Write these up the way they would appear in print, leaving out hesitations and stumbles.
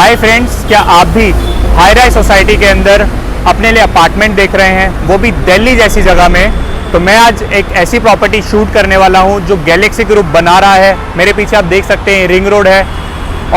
Hi friends, क्या आप भी हाई राइज सोसाइटी के अंदर अपने लिए अपार्टमेंट देख रहे हैं, वो भी दिल्ली जैसी जगह में? तो मैं आज एक ऐसी प्रॉपर्टी शूट करने वाला हूं जो गैलेक्सी ग्रुप बना रहा है। मेरे पीछे आप देख सकते हैं रिंग रोड है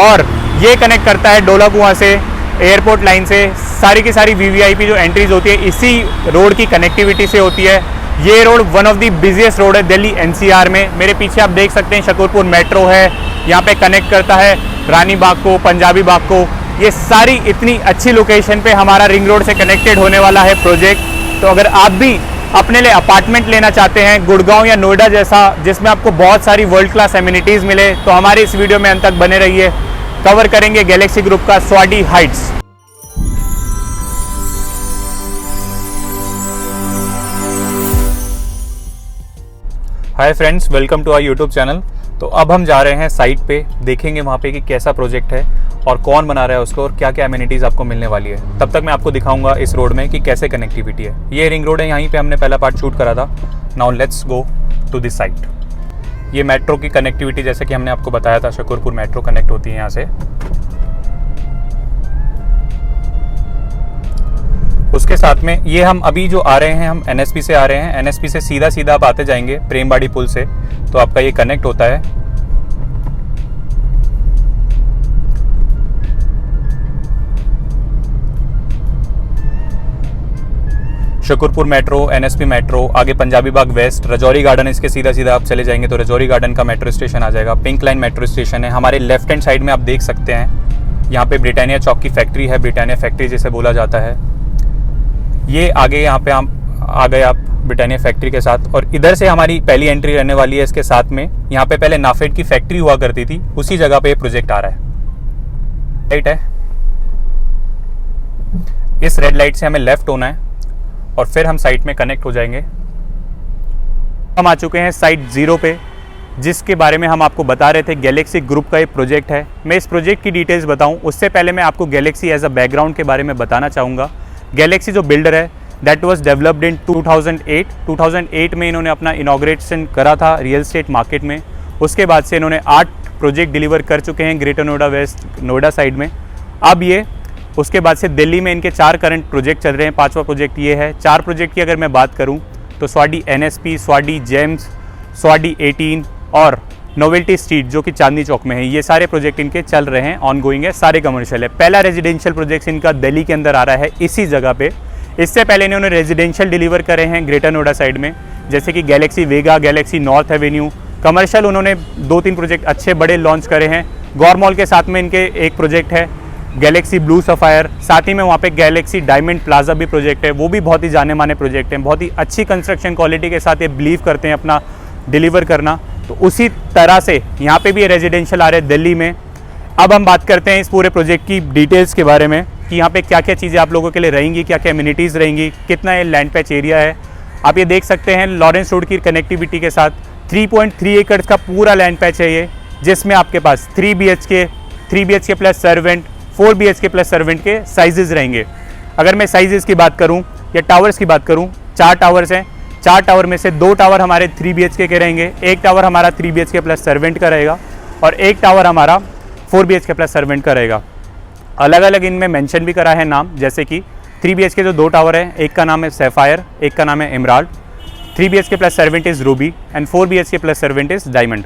और ये कनेक्ट करता है डोला कुआं से, एयरपोर्ट लाइन से। सारी की सारी वीवीआईपी जो एंट्रीज होती है इसी रोड की कनेक्टिविटी से होती है। ये road one of the busiest road है दिल्ली एनसीआर में। मेरे पीछे आप देख सकते हैं शकरपुर मेट्रो है, यहाँ पे कनेक्ट करता है रानी बाग को, पंजाबी बाग को। ये सारी इतनी अच्छी लोकेशन पे हमारा रिंग रोड से कनेक्टेड होने वाला है प्रोजेक्ट। तो अगर आप भी अपने लिए अपार्टमेंट लेना चाहते हैं गुड़गांव या नोएडा जैसा, जिसमें आपको बहुत सारी वर्ल्ड क्लास एमिनिटीज़ मिले, तो हमारे इस वीडियो में अंत तक बने रहिए। कवर करेंगे गैलेक्सी ग्रुप का स्वाडी heights. Hi friends, welcome to our YouTube channel. तो अब हम जा रहे हैं साइट पे, देखेंगे वहाँ पे कि कैसा प्रोजेक्ट है और कौन बना रहा है उसको और क्या क्या एमिनिटीज़ आपको मिलने वाली है। तब तक मैं आपको दिखाऊंगा इस रोड में कि कैसे कनेक्टिविटी है। ये रिंग रोड है, यहीं पे हमने पहला पार्ट शूट करा था। Now let's go to this site. ये मेट्रो की कनेक्टिविटी, जैसे कि हमने आपको बताया था, शकरपुर मेट्रो कनेक्ट होती है यहाँ से। उसके साथ में ये हम अभी जो आ रहे हैं, हम एनएसपी से आ रहे हैं। एनएसपी से सीधा सीधा आप आते जाएंगे प्रेमबाड़ी पुल से, तो आपका ये कनेक्ट होता है। शकरपुर मेट्रो, एनएसपी मेट्रो, आगे पंजाबी बाग वेस्ट, रजौरी गार्डन, इसके सीधा सीधा आप चले जाएंगे तो रजौरी गार्डन का मेट्रो स्टेशन आ जाएगा। पिंक लाइन मेट्रो स्टेशन है। हमारे लेफ्ट हैंड साइड में आप देख सकते हैं, यहाँ पे ब्रिटानिया चौक की फैक्ट्री है, ब्रिटानिया फैक्ट्री जिसे बोला जाता है। ये आगे यहाँ पे हम आ गए आप ब्रिटानिया फैक्ट्री के साथ, और इधर से हमारी पहली एंट्री रहने वाली है। इसके साथ में यहाँ पे पहले नाफेड की फैक्ट्री हुआ करती थी, उसी जगह पे ये प्रोजेक्ट आ रहा है। राइट है, इस रेड लाइट से हमें लेफ्ट होना है और फिर हम साइट में कनेक्ट हो जाएंगे। हम आ चुके हैं साइट 0 पे, जिसके बारे में हम आपको बता रहे थे गैलेक्सी ग्रुप का एक प्रोजेक्ट है। मैं इस प्रोजेक्ट की डिटेल्स बताऊं उससे पहले मैं आपको गैलेक्सी एज अ बैकग्राउंड के बारे में बताना चाहूँगा। गैलेक्सी जो बिल्डर है दैट वाज डेवलप्ड इन 2008 में इन्होंने अपना इनॉग्रेशन करा था रियल एस्टेट मार्केट में। उसके बाद से इन्होंने 8 प्रोजेक्ट डिलीवर कर चुके हैं greater Noida west, Noida side में। अब ये उसके बाद से दिल्ली में इनके 4 करंट प्रोजेक्ट चल रहे हैं। 5वां प्रोजेक्ट ये है। 4 प्रोजेक्ट की अगर मैं बात करूँ तो स्वाडी एनएसपी, स्वाडी जेम्स, स्वाडी 18 और नोवेल्टी स्ट्रीट जो कि चांदनी चौक में है, ये सारे प्रोजेक्ट इनके चल रहे हैं, ऑन गोइंग है, सारे कमर्शियल है। पहला रेजिडेंशियल प्रोजेक्ट इनका दिल्ली के अंदर आ रहा है इसी जगह पे। इससे पहले इन्होंने रेजिडेंशियल डिलीवर करे हैं ग्रेटर नोएडा साइड में, जैसे कि गैलेक्सी वेगा, गैलेक्सी नॉर्थ एवेन्यू। कमर्शियल उन्होंने 2-3 प्रोजेक्ट अच्छे बड़े लॉन्च करे हैं। गौर मॉल के साथ में इनके एक प्रोजेक्ट है गैलेक्सी ब्लू सफ़ायर, साथ ही में वहाँ पे गैलेक्सी डायमंड प्लाजा भी प्रोजेक्ट है, वो भी बहुत ही जाने माने प्रोजेक्ट हैं। बहुत ही अच्छी कंस्ट्रक्शन क्वालिटी के साथ ये बिलीव करते हैं अपना डिलीवर करना। तो उसी तरह से यहाँ पे भी रेजिडेंशियल आ रहे हैं दिल्ली में। अब हम बात करते हैं इस पूरे प्रोजेक्ट की डिटेल्स के बारे में कि यहाँ पे क्या क्या चीज़ें आप लोगों के लिए रहेंगी, क्या क्या एमिनिटीज़ रहेंगी, कितना ये लैंड पैच एरिया है। आप ये देख सकते हैं लॉरेंस रोड की कनेक्टिविटी के साथ 3.3 एकड़ का पूरा लैंड पैच है ये, जिसमें आपके पास 3 BHK plus servant, 4 BHK plus servant के साइजेस रहेंगे। अगर मैं साइजेस की बात करूँ या टावर्स की बात करूँ, 4 टावर्स हैं। 4 टावर में से 2 टावर हमारे 3 BHK के रहेंगे, एक टावर हमारा 3 BHK प्लस सर्वेंट का रहेगा और एक टावर हमारा 4 BHK प्लस सर्वेंट का रहेगा। अलग अलग इनमें मेंशन भी करा है नाम, जैसे कि 3 BHK जो 2 टावर हैं, एक का नाम है सैफायर, एक का नाम है emerald. 3 BHK plus servant is Ruby and 4 BHK plus servant is diamond.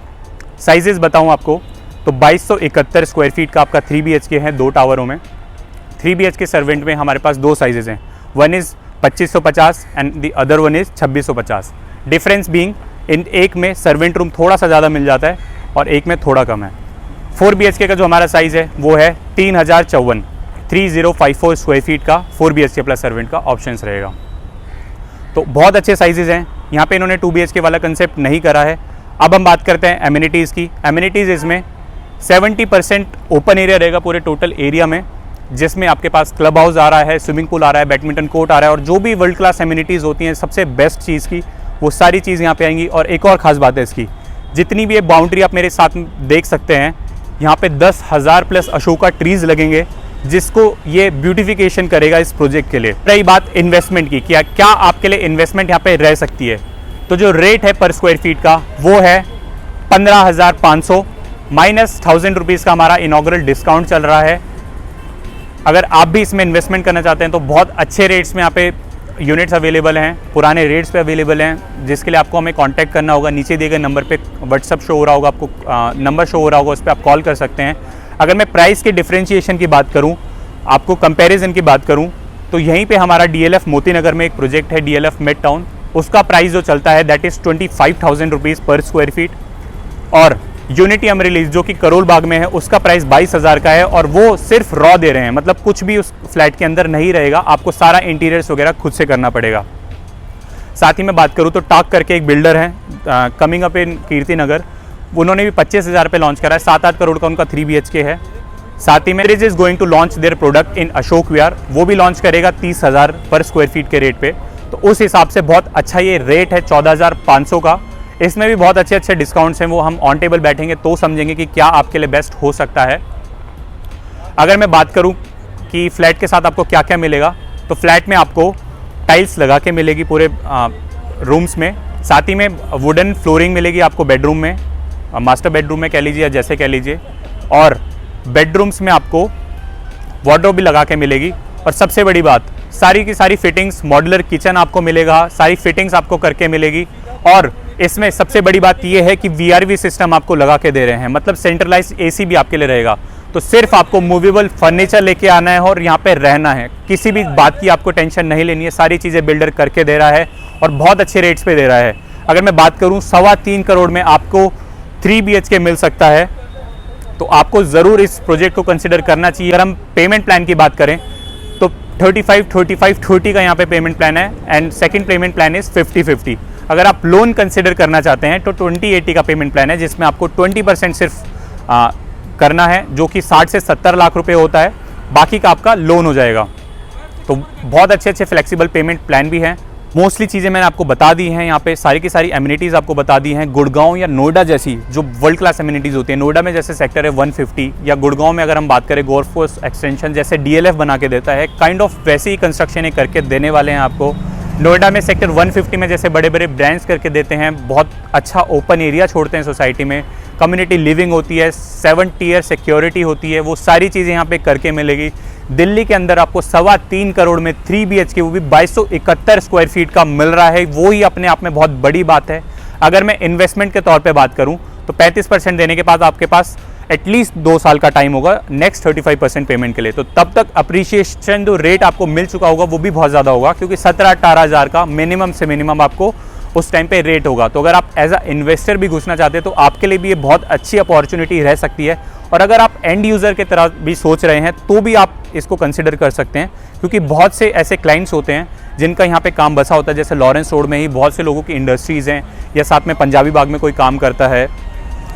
Sizes बताऊँ आपको तो 2271 स्क्वायर फीट का आपका 3 BHK है 2 टावरों में। 3 BHK सर्वेंट में हमारे पास 2 साइजेज़ हैं, one is 2550 and the other one is 2650। Difference being in एक में सर्वेंट रूम थोड़ा सा ज़्यादा मिल जाता है और एक में थोड़ा कम है। 4 BHK का जो हमारा साइज़ है वो है 3054 स्क्वायर फीट का 4 BHK प्लस सर्वेंट का ऑप्शंस रहेगा। तो बहुत अच्छे साइजेज़ हैं। यहाँ पे इन्होंने 2 BHK वाला कंसेप्ट नहीं करा है। अब हम बात करते हैं एमिनिटीज़ की। एमिनिटीज़ इसमें 70% ओपन एरिया रहेगा पूरे टोटल एरिया में, जिसमें आपके पास क्लब हाउस आ रहा है, स्विमिंग पूल आ रहा है, बैडमिंटन कोर्ट आ रहा है और जो भी वर्ल्ड क्लास एमिनिटीज़ होती हैं सबसे बेस्ट चीज़ की, वो सारी चीज़ यहाँ पे आएंगी। और एक और ख़ास बात है इसकी, जितनी भी ये बाउंड्री आप मेरे साथ देख सकते हैं, यहाँ पे 10,000 प्लस अशोका ट्रीज़ लगेंगे, जिसको ये ब्यूटिफिकेशन करेगा इस प्रोजेक्ट के लिए। रही बात इन्वेस्टमेंट की, क्या आपके लिए इन्वेस्टमेंट यहाँ पे रह सकती है, तो जो रेट है पर स्क्वायर फीट का वो है 15,500 माइनस 1000 रुपीज़ का हमारा इनॉग्रल डिस्काउंट चल रहा है। अगर आप भी इसमें इन्वेस्टमेंट करना चाहते हैं तो बहुत अच्छे रेट्स में यहाँ पे यूनिट्स अवेलेबल हैं, पुराने रेट्स पे अवेलेबल हैं, जिसके लिए आपको हमें कांटेक्ट करना होगा। नीचे दिए गए नंबर पे व्हाट्सअप शो हो रहा होगा, आपको नंबर शो हो रहा होगा, उस पर आप कॉल कर सकते हैं। अगर मैं प्राइस के डिफरेंशिएशन की बात करूँ, आपको कंपैरिजन की बात करूँ, तो यहीं पे हमारा DLF मोती नगर में एक प्रोजेक्ट है DLF मिड टाउन, उसका प्राइस जो चलता है दैट इज़ 25,000 रुपीज़ पर स्क्वायर फीट। और यूनिटी अमरीलीज जो कि करोल बाग में है, उसका प्राइस 22,000 का है, और वो सिर्फ रॉ दे रहे हैं, मतलब कुछ भी उस फ्लैट के अंदर नहीं रहेगा, आपको सारा इंटीरियर्स वगैरह खुद से करना पड़ेगा। साथ ही मैं बात करूँ तो टाक करके एक बिल्डर है coming up in Kirti Nagar, उन्होंने भी 25,000 पे लॉन्च करा है, 7-8 करोड़ का उनका 3 BHK है। साथ ही में Ridge is going to launch their product in Ashok Vihar, वो भी लॉन्च करेगा 30,000 पर स्क्वायर फीट के रेट पे। तो उस हिसाब से बहुत अच्छा ये रेट है 14,500 का। इसमें भी बहुत अच्छे अच्छे डिस्काउंट्स हैं, वो हम ऑन टेबल बैठेंगे तो समझेंगे कि क्या आपके लिए बेस्ट हो सकता है। अगर मैं बात करूं कि फ्लैट के साथ आपको क्या क्या मिलेगा, तो फ्लैट में आपको टाइल्स लगा के मिलेगी पूरे रूम्स में, साथ ही में वुडन फ्लोरिंग मिलेगी आपको बेडरूम में, मास्टर बेडरूम में कह लीजिए या जैसे कह लीजिए, और बेडरूम्स में आपको वार्डरोब भी लगा के मिलेगी। और सबसे बड़ी बात, सारी की सारी फिटिंग्स, मॉड्यूलर किचन आपको मिलेगा, सारी फिटिंग्स आपको करके मिलेगी। और इसमें सबसे बड़ी बात यह है कि VRV सिस्टम आपको लगा के दे रहे हैं, मतलब सेंट्रलाइज AC भी आपके लिए रहेगा। तो सिर्फ आपको मूवेबल फर्नीचर लेके आना है और यहाँ पे रहना है, किसी भी बात की आपको टेंशन नहीं लेनी है, सारी चीज़ें बिल्डर करके दे रहा है और बहुत अच्छे रेट्स पे दे रहा है। अगर मैं बात करूँ 3.25 करोड़ में आपको 3 BHK मिल सकता है, तो आपको ज़रूर इस प्रोजेक्ट को कंसिडर करना चाहिए। अगर हम पेमेंट प्लान की बात करें तो 35-30 का यहाँ पे पेमेंट प्लान है, and second payment plan is 50-50। अगर आप लोन कंसिडर करना चाहते हैं तो 20-80 का पेमेंट प्लान है, जिसमें आपको 20% सिर्फ करना है, जो कि 60 से 70 लाख रुपए होता है, बाकी का आपका लोन हो जाएगा। तो बहुत अच्छे अच्छे फ्लेक्सिबल पेमेंट प्लान भी हैं। मोस्टली चीज़ें मैंने आपको बता दी हैं, यहाँ पे सारी की सारी एमिनिटीज़ आपको बता दी हैं। गुड़गांव या नोएडा जैसी जो वर्ल्ड क्लास एमिनिटीज़ होती है, नोएडा में जैसे सेक्टर है 150, या गुड़गांव में अगर हम बात करें गोल्फ कोर्स एक्सटेंशन जैसे DLF बना के देता है, काइंड ऑफ वैसी ही कंस्ट्रक्शन ये करके देने वाले हैं आपको। नोएडा में सेक्टर 150 में जैसे बड़े बड़े ब्रांड्स करके देते हैं, बहुत अच्छा ओपन एरिया छोड़ते हैं सोसाइटी में, कम्युनिटी लिविंग होती है, 7 टियर सिक्योरिटी होती है, वो सारी चीज़ें यहाँ पे करके मिलेगी। दिल्ली के अंदर आपको 3.25 करोड़ में 3 BHK, वो भी 2271 स्क्वायर फीट का मिल रहा है, वो ही अपने आप में बहुत बड़ी बात है। अगर मैं इन्वेस्टमेंट के तौर पे बात करूं तो 35% देने के बाद आपके पास एटलीस्ट 2 साल का टाइम होगा नेक्स्ट 35% पेमेंट के लिए, तो तब तक अप्रिशिएशन जो रेट आपको मिल चुका होगा वो भी बहुत ज़्यादा होगा, क्योंकि 17-18 हज़ार का मिनिमम से मिनिमम आपको उस टाइम पे रेट होगा। तो अगर आप एज अ इन्वेस्टर भी घुसना चाहते हैं तो आपके लिए भी ये बहुत अच्छी अपॉर्चुनिटी रह सकती है। और अगर आप एंड यूज़र के तरह भी सोच रहे हैं तो भी आप इसको कंसिडर कर सकते हैं, क्योंकि बहुत से ऐसे क्लाइंट्स होते हैं जिनका यहाँ पे काम बसा होता है। जैसे लॉरेंस रोड में ही बहुत से लोगों की इंडस्ट्रीज़ हैं, या साथ में पंजाबी बाग में कोई काम करता है,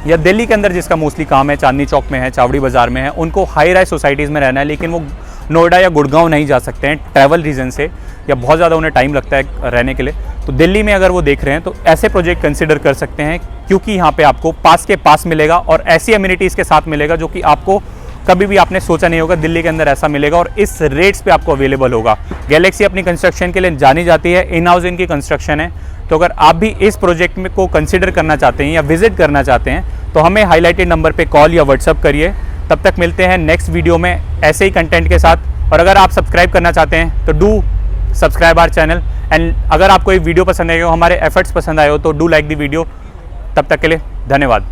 या दिल्ली के अंदर जिसका मोस्टली काम है चांदनी चौक में है, चावड़ी बाज़ार में है, उनको हाई राइज सोसाइटीज़ में रहना है, लेकिन वो नोएडा या गुड़गांव नहीं जा सकते हैं ट्रैवल रीज़न से, या बहुत ज़्यादा उन्हें टाइम लगता है रहने के लिए। तो दिल्ली में अगर वो देख रहे हैं तो ऐसे प्रोजेक्ट कंसिडर कर सकते हैं, क्योंकि यहाँ पे आपको पास के पास मिलेगा और ऐसी एमिनिटीज़ के साथ मिलेगा जो कि आपको कभी भी आपने सोचा नहीं होगा दिल्ली के अंदर ऐसा मिलेगा, और इस रेट्स पे आपको अवेलेबल होगा। गैलेक्सी अपनी कंस्ट्रक्शन के लिए जानी जाती है, इन हाउस इनकी कंस्ट्रक्शन है। तो अगर आप भी इस प्रोजेक्ट में को कंसिडर करना चाहते हैं या विजिट करना चाहते हैं तो हमें हाईलाइटेड नंबर पे कॉल या व्हाट्सअप करिए। तब तक मिलते हैं नेक्स्ट वीडियो में ऐसे ही कंटेंट के साथ। और अगर आप सब्सक्राइब करना चाहते हैं तो do subscribe our channel, and अगर आपको ये वीडियो पसंद आए हो, हमारे एफर्ट्स पसंद आए हो, तो डू लाइक द वीडियो। तब तक के लिए धन्यवाद।